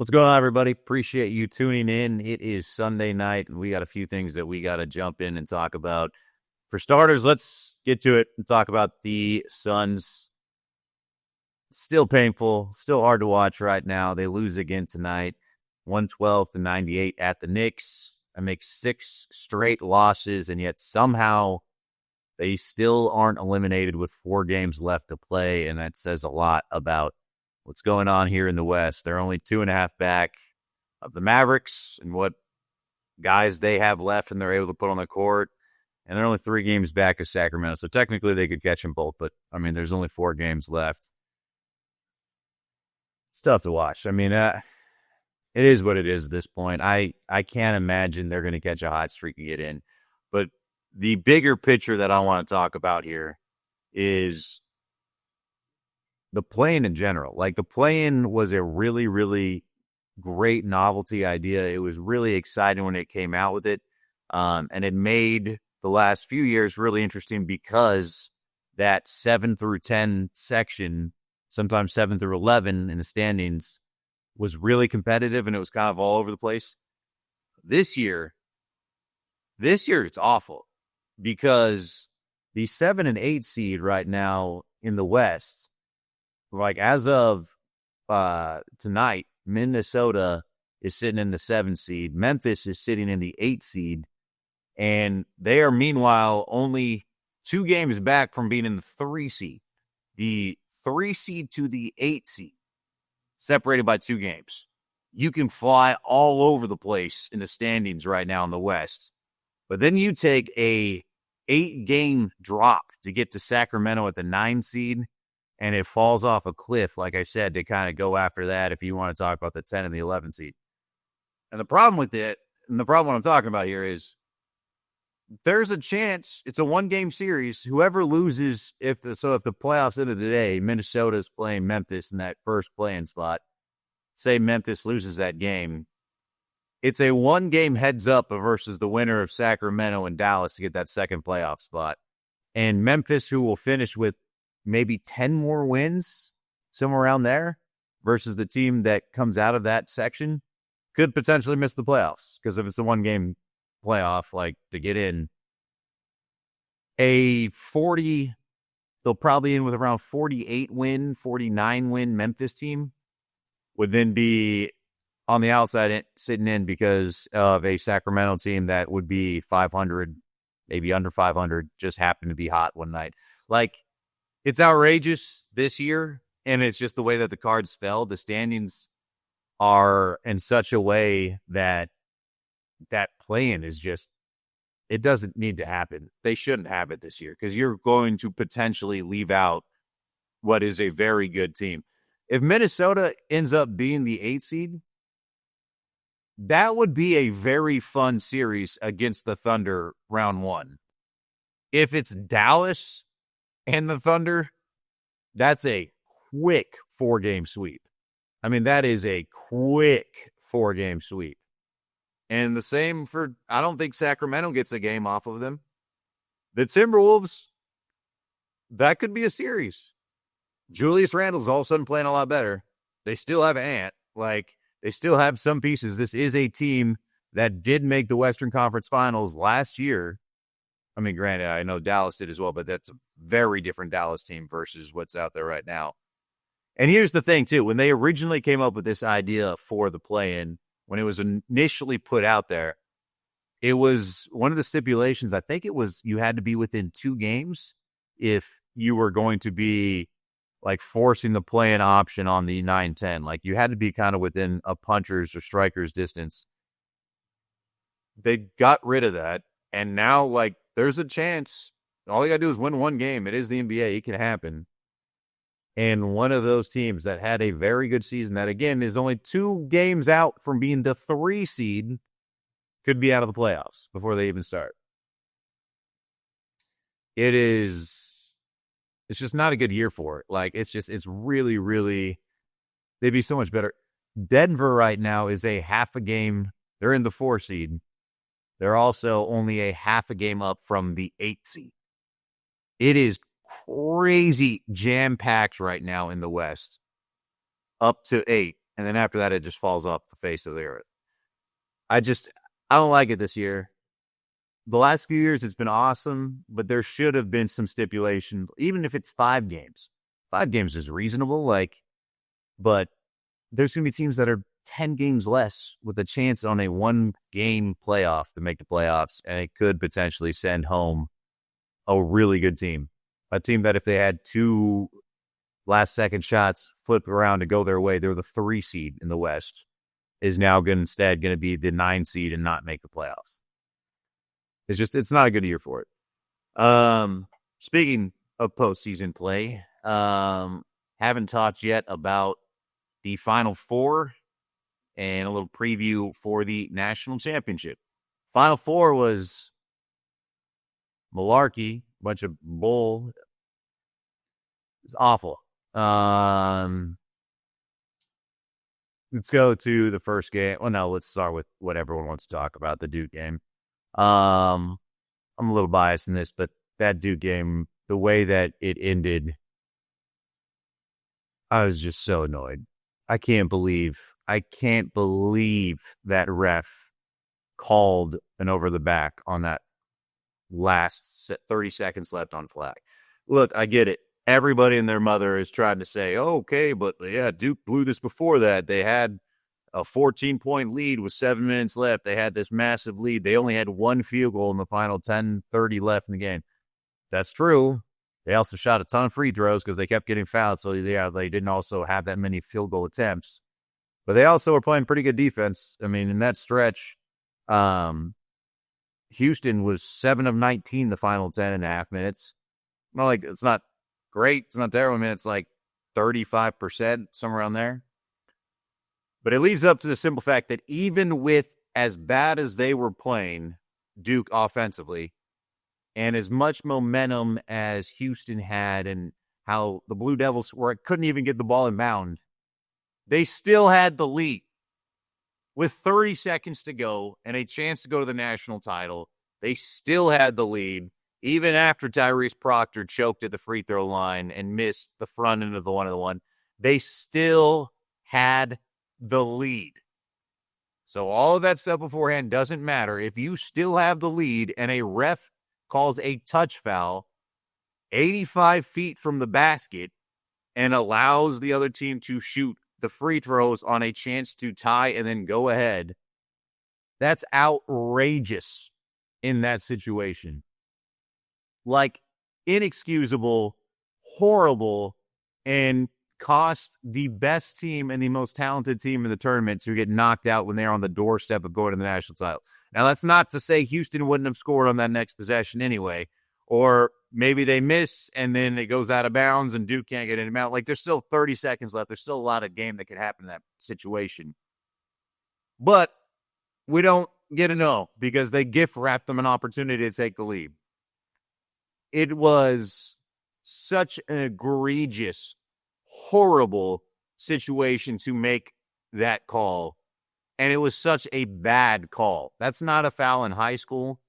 What's going on, everybody? Appreciate you tuning in. It is Sunday night, and we got a few things that we got to jump in and talk about. For starters, let's get to it and talk about the Suns. Still painful, still hard to watch right now. They lose again tonight, 112-98 at the Knicks. I make 6 straight losses, and yet somehow they still aren't eliminated with 4 games left to play, and that says a lot about what's going on here in the West. They're only 2.5 back of the Mavericks and what guys they have left and they're able to put on the court. And they're only 3 games back of Sacramento. So technically they could catch them both. But, I mean, there's only 4 games left. It's tough to watch. I mean, it is what it is at this point. I can't imagine they're going to catch a hot streak and get in. But the bigger picture that I want to talk about here is the play-in in general. Like, the play-in was a really, really great novelty idea. It was really exciting when it came out with it. And it made the last few years really interesting because that 7 through 10 section, sometimes 7 through 11 in the standings, was really competitive and it was kind of all over the place. This year it's awful because the 7 and 8 seed right now in the West, like as of tonight, Minnesota is sitting in the 7 seed. Memphis is sitting in the 8 seed. And they are, meanwhile, only 2 games back from being in the 3 seed. The 3 seed to the 8 seed, separated by 2 games. You can fly all over the place in the standings right now in the West. But then you take a 8-game drop to get to Sacramento at the 9 seed, and it falls off a cliff, like I said, to kind of go after that if you want to talk about the 10 and the 11 seed. And the problem with it, and the problem I'm talking about here is there's a chance it's a 1-game series. Whoever loses, if the playoffs end of the day, Minnesota's playing Memphis in that first play-in spot, say Memphis loses that game, it's a 1-game heads up versus the winner of Sacramento and Dallas to get that second playoff spot. And Memphis, who will finish with maybe 10 more wins, somewhere around there, versus the team that comes out of that section, could potentially miss the playoffs. Because if it's a 1-game playoff, like to get in, they'll probably end with around 49 win Memphis team would then be on the outside sitting in because of a Sacramento team that would be 500, maybe under 500, just happened to be hot one night. Like, it's outrageous this year, and it's just the way that the cards fell. The standings are in such a way that play-in is just, it doesn't need to happen. They shouldn't have it this year because you're going to potentially leave out what is a very good team. If Minnesota ends up being the 8 seed, that would be a very fun series against the Thunder round 1. If it's Dallas and the Thunder, that's a quick 4-game sweep. I mean, that is a quick 4-game sweep. And the same for, I don't think Sacramento gets a game off of them. The Timberwolves, that could be a series. Julius Randle's all of a sudden playing a lot better. They still have Ant. Like, they still have some pieces. This is a team that did make the Western Conference Finals last year. I mean, granted, I know Dallas did as well, but that's a very different Dallas team versus what's out there right now. And here's the thing, too. When they originally came up with this idea for the play-in, when it was initially put out there, it was one of the stipulations, I think it was you had to be within 2 games if you were going to be like forcing the play-in option on the 9-10. Like, you had to be kind of within a puncher's or striker's distance. They got rid of that, and now, like, there's a chance. All you got to do is win 1 game. It is the NBA. It can happen. And one of those teams that had a very good season that, again, is only 2 games out from being the 3 seed could be out of the playoffs before they even start. It's just not a good year for it. Like, it's really, really, they'd be so much better. Denver right now is a half a game. They're in the 4 seed. They're also only a half a game up from the 8 seed. It is crazy jam-packed right now in the West. Up to 8. And then after that, it just falls off the face of the earth. I don't like it this year. The last few years, it's been awesome, but there should have been some stipulation, even if it's 5 games. 5 games is reasonable, but there's going to be teams that are 10 games less with a chance on a 1-game playoff to make the playoffs, and it could potentially send home a really good team. A team that if they had 2 last-second shots flip around to go their way, they're the 3 seed in the West, is now instead going to be the 9 seed and not make the playoffs. It's not a good year for it. Speaking of postseason play, haven't talked yet about the Final Four and a little preview for the national championship. Final Four was malarkey, bunch of bull. It's awful. Let's go to the first game. Well, no, let's start with what everyone wants to talk about, the Duke game. I'm a little biased in this, but that Duke game, the way that it ended, I was just so annoyed. I can't believe that ref called an over the back on that last 30 seconds left on flag. Look, I get it. Everybody and their mother is trying to say, oh, okay, but yeah, Duke blew this before that. They had a 14-point lead with 7 minutes left. They had this massive lead. They only had 1 field goal in the final 10:30 left in the game. That's true. They also shot a ton of free throws because they kept getting fouled. So, yeah, they didn't also have that many field goal attempts. But they also were playing pretty good defense. I mean, in that stretch, Houston was 7 of 19 the final 10.5 minutes. Not like it's not great. It's not terrible. I mean, it's like 35%, somewhere around there. But it leads up to the simple fact that even with as bad as they were playing, Duke offensively, and as much momentum as Houston had and how the Blue Devils couldn't even get the ball in bound, they still had the lead. With 30 seconds to go and a chance to go to the national title, they still had the lead, even after Tyrese Proctor choked at the free throw line and missed the front end of the 1-on-1. They still had the lead. So all of that stuff beforehand doesn't matter. If you still have the lead and a ref calls a touch foul 85 feet from the basket and allows the other team to shoot the free throws on a chance to tie and then go ahead, that's outrageous in that situation. Like, inexcusable, horrible, and cost the best team and the most talented team in the tournament to get knocked out when they're on the doorstep of going to the national title. Now, that's not to say Houston wouldn't have scored on that next possession anyway, or maybe they miss and then it goes out of bounds and Duke can't get in and out. Like, there's still 30 seconds left. There's still a lot of game that could happen in that situation. But we don't get to know because they gift wrapped them an opportunity to take the lead. It was such an egregious, horrible situation to make that call. And it was such a bad call. That's not a foul in high school.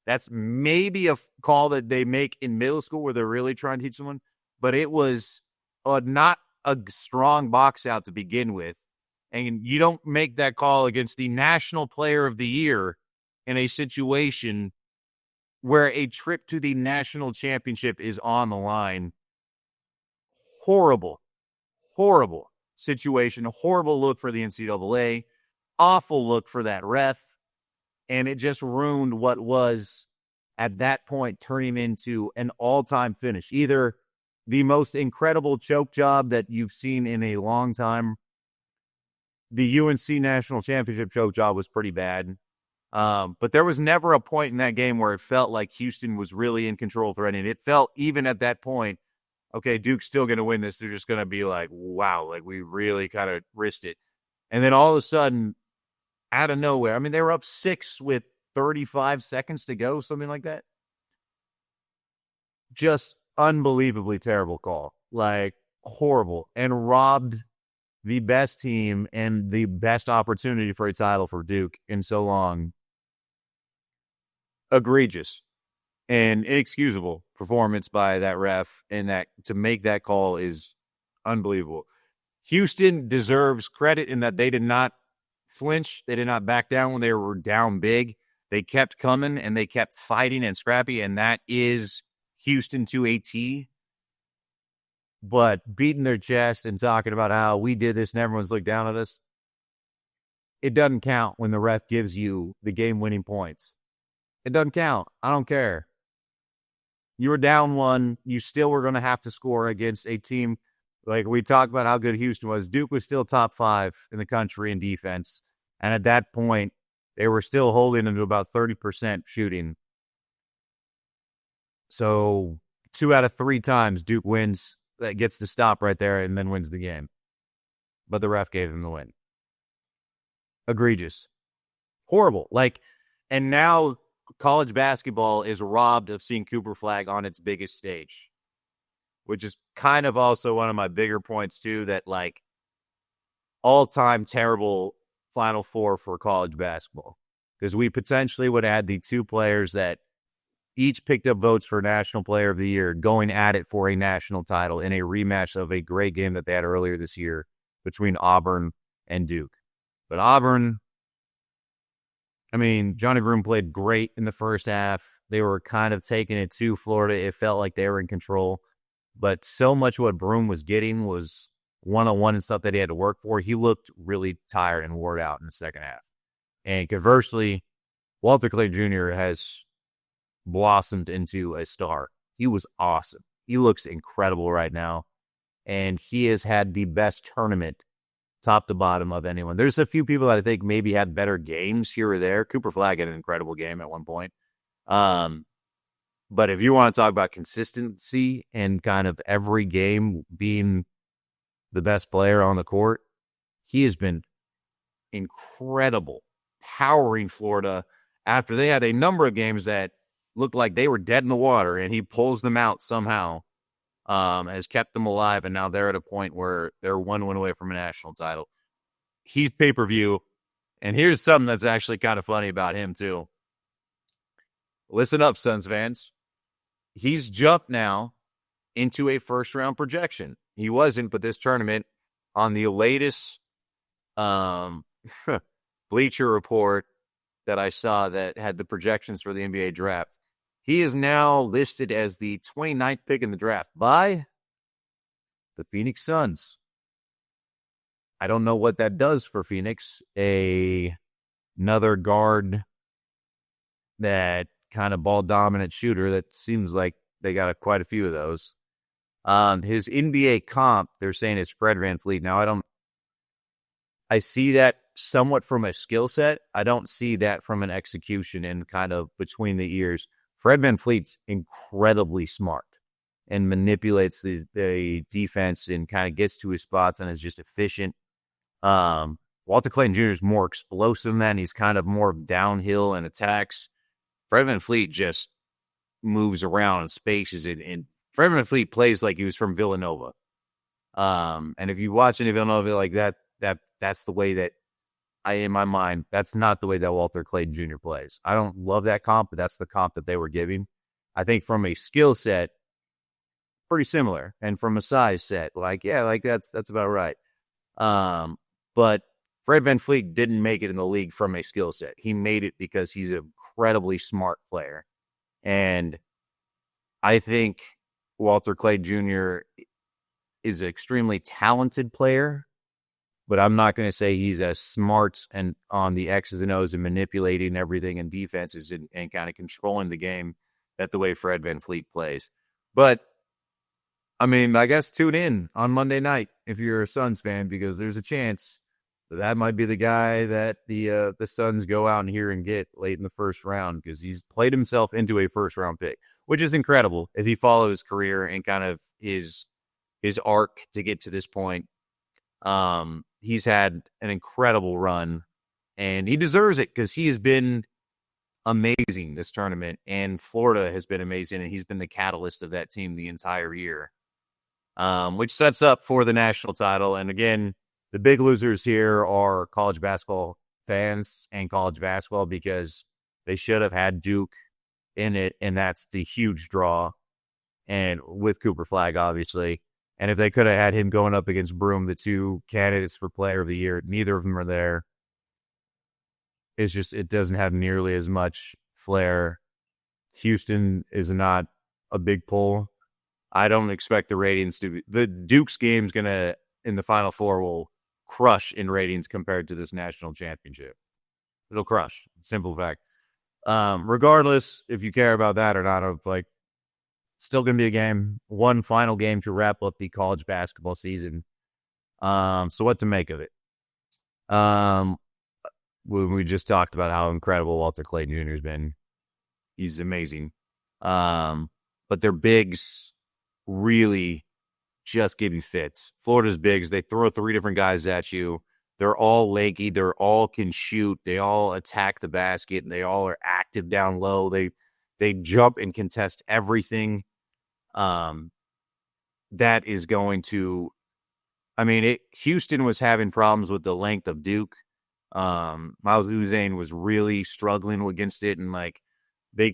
That's maybe a call that they make in middle school where they're really trying to teach someone. But it was not a strong box out to begin with. And you don't make that call against the National Player of the Year in a situation where a trip to the national championship is on the line. Horrible situation. Horrible look for the NCAA. Awful look for that ref. And it just ruined what was, at that point, turning into an all-time finish. Either the most incredible choke job that you've seen in a long time. The UNC National Championship choke job was pretty bad. But there was never a point in that game where it felt like Houston was really in control threatening. It felt, even at that point, okay, Duke's still going to win this. They're just going to be like, wow, like we really kind of risked it. And then all of a sudden, out of nowhere, I mean, they were up 6 with 35 seconds to go, something like that. Just unbelievably terrible call. Like, horrible. And robbed the best team and the best opportunity for a title for Duke in so long. Egregious and inexcusable performance by that ref, and that to make that call is unbelievable. Houston deserves credit in that they did not flinch. They did not back down when they were down big. They kept coming and they kept fighting and scrappy, and that is Houston to a T. But beating their chest and talking about how we did this and everyone's looked down at us, it doesn't count when the ref gives you the game-winning points. It doesn't count. I don't care. You were down one. You still were going to have to score against a team. Like we talked about how good Houston was. Duke was still top 5 in the country in defense. And at that point, they were still holding them to about 30% shooting. So 2 out of 3 times Duke wins, that gets to stop right there and then wins the game. But the ref gave them the win. Egregious. Horrible. And now college basketball is robbed of seeing Cooper Flagg on its biggest stage, which is kind of also one of my bigger points too, that all-time terrible Final Four for college basketball, because we potentially would add the 2 players that each picked up votes for National Player of the Year going at it for a national title in a rematch of a great game that they had earlier this year between Auburn and Duke. But Auburn, Johnny Broome played great in the first half. They were kind of taking it to Florida. It felt like they were in control. But so much what Broome was getting was one-on-one and stuff that he had to work for. He looked really tired and wore out in the second half. And conversely, Walter Clay Jr. has blossomed into a star. He was awesome. He looks incredible right now. And he has had the best tournament top to bottom of anyone. There's a few people that I think maybe had better games here or there. Cooper Flagg had an incredible game at one point. But if you want to talk about consistency and kind of every game being the best player on the court, he has been incredible, powering Florida after they had a number of games that looked like they were dead in the water, and he pulls them out somehow, has kept them alive, and now they're at a point where they're 1 win away from a national title. He's pay-per-view, and here's something that's actually kind of funny about him, too. Listen up, Suns fans. He's jumped now into a first-round projection. He wasn't, but this tournament, on the latest Bleacher Report that I saw that had the projections for the NBA draft, he is now listed as the 29th pick in the draft by the Phoenix Suns. I don't know what that does for Phoenix. Another guard, that kind of ball-dominant shooter that seems like they got quite a few of those. His NBA comp, they're saying, is Fred VanVleet. Now, I see that somewhat from a skill set. I don't see that from an execution and kind of between the ears. Fred VanVleet's incredibly smart and manipulates the defense and kind of gets to his spots and is just efficient. Walter Clayton Jr. is more explosive than that. He's kind of more downhill and attacks. Fred VanVleet just moves around and spaces it. And Fred VanVleet plays like he was from Villanova. And if you watch any Villanova like that's the way that in my mind, that's not the way that Walter Clayton Jr. plays. I don't love that comp, but that's the comp that they were giving. I think from a skill set, pretty similar. And from a size set, that's about right. But Fred VanVleet didn't make it in the league from a skill set. He made it because he's an incredibly smart player. And I think Walter Clayton Jr. is an extremely talented player, but I'm not going to say he's as smart and on the X's and O's and manipulating everything in defenses and kind of controlling the game that the way Fred VanVleet plays. But, I guess tune in on Monday night if you're a Suns fan, because there's a chance that might be the guy that the Suns go out here and get late in the first round, because he's played himself into a first-round pick, which is incredible if he follows his career and kind of his arc to get to this point. He's had an incredible run, and he deserves it because he has been amazing this tournament, and Florida has been amazing, and he's been the catalyst of that team the entire year, which sets up for the national title. And again, the big losers here are college basketball fans and college basketball, because they should have had Duke in it, and that's the huge draw, and with Cooper Flagg, obviously. And if they could have had him going up against Broom, the two candidates for player of the year, neither of them are there. It's just, it doesn't have nearly as much flair. Houston is not a big pull. I don't expect the ratings to be, the Duke's game's going to, in the Final Four, will crush in ratings compared to this national championship. It'll crush. Simple fact. Regardless if you care about that or not, of like, still going to be a game, one final game to wrap up the college basketball season. So what to make of it? We just talked about how incredible Walter Clayton Jr. has been. He's amazing. But their bigs really just give you fits. Florida's bigs, they throw three different guys at you. They're all lanky. They're all can shoot. They all attack the basket. And they all are active down low. They jump and contest everything. That is going to, I mean, Houston was having problems with the length of Duke. Miles Usain was really struggling against it, and like they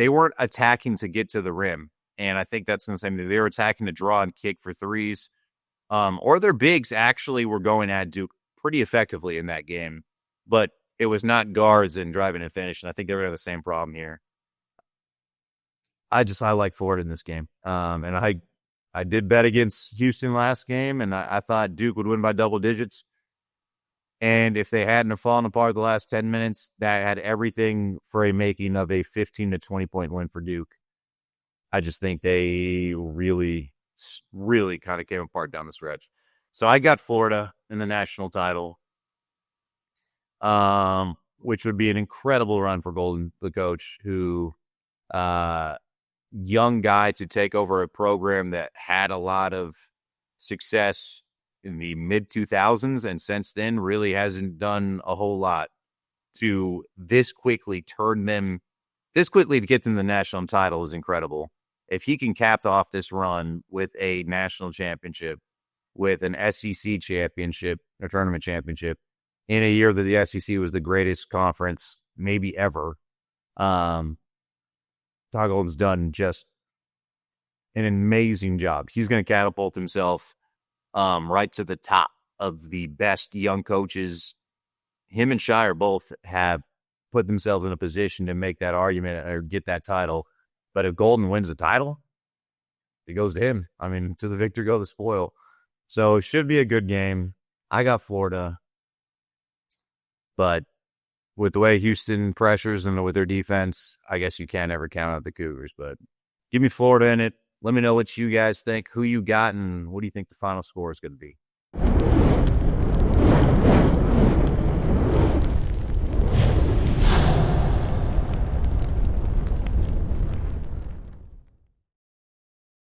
weren't attacking to get to the rim. And I think that's the same thing. They were attacking to draw and kick for threes. Or their bigs actually were going at Duke pretty effectively in that game, but it was not guards and driving and finish. And I think they're going to have the same problem here. I like Florida in this game. And I did bet against Houston last game, and I thought Duke would win by double digits. And if they hadn't have fallen apart the last 10 minutes, that had everything for a making of a 15 to 20 point win for Duke. I just think they really, really kind of came apart down the stretch. So I got Florida in the national title, which would be an incredible run for Golden, the coach, who, young guy to take over a program that had a lot of success in the mid-2000s, and since then really hasn't done a whole lot to this quickly to get them the national title is incredible. If he can cap off this run with a national championship, with an SEC championship, a tournament championship, in a year that the SEC was the greatest conference maybe ever, Todd Golden's done just an amazing job. He's going to catapult himself right to the top of the best young coaches. Him and Shire both have put themselves in a position to make that argument or get that title. But if Golden wins the title, it goes to him. I mean, to the victor go the spoil. So it should be a good game. I got Florida. But with the way Houston pressures and with their defense, I guess you can't ever count out the Cougars. But give me Florida in it. Let me know what you guys think, who you got, and what do you think the final score is going to be.